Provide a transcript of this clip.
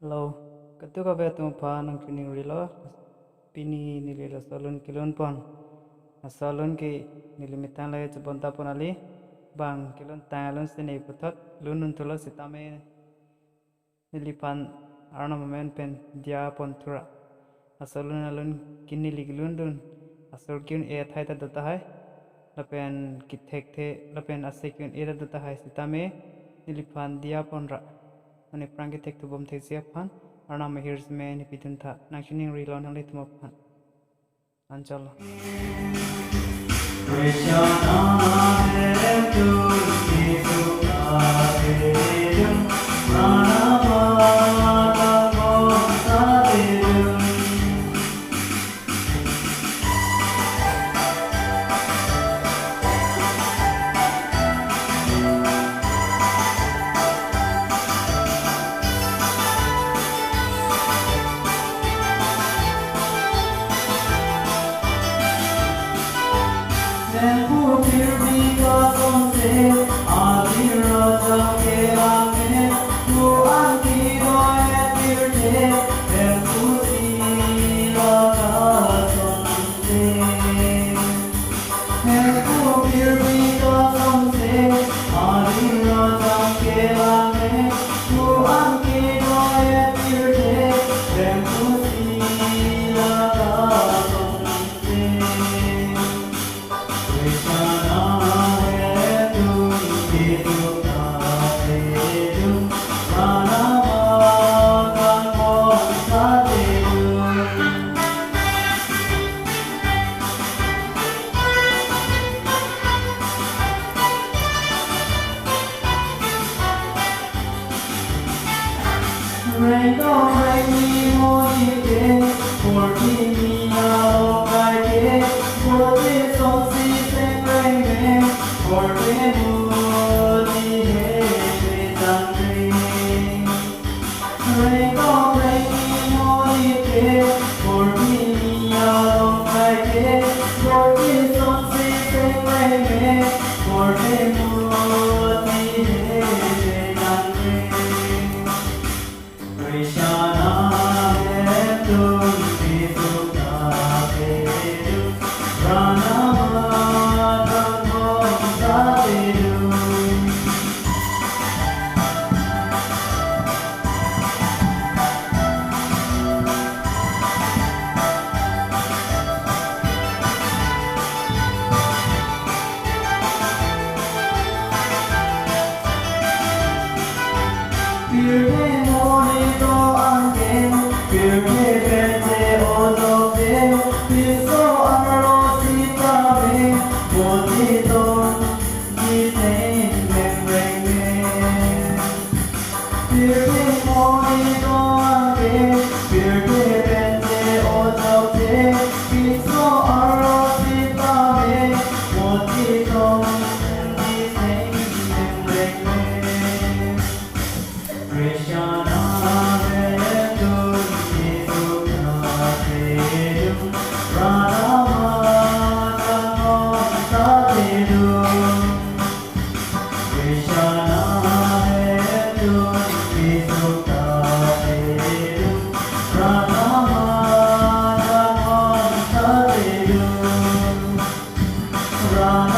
Lo, ketika betul pa nang training rilo, pini nili la salon kilon pon, na salon ki nili mitang la cebon tapon ali, bang kilon tangalon sini putat, lunun tulo sitame nili pan arna momen pen dia pon tura, asalun alun kini ligi lundun, asal kiun e thai ta data hai, lapen kitek the lapen ase kiun e data hai sitame nili pan dia pon ra. Mani prangi tek tu bom tek siap pan arna mahirs me ni pitun tha nakshining rilo nang litu mo pan anchal Krishna hai tu kitu kaadum pranamata mosadum Rain on rainy morning, for me out by day, for this on season rain, for the moon is rain. Rain on rainy morning, for me out by day, for this on season rain, for the moon is rain. Krishna hai tu kitu kaadum pranamata mosadum Rama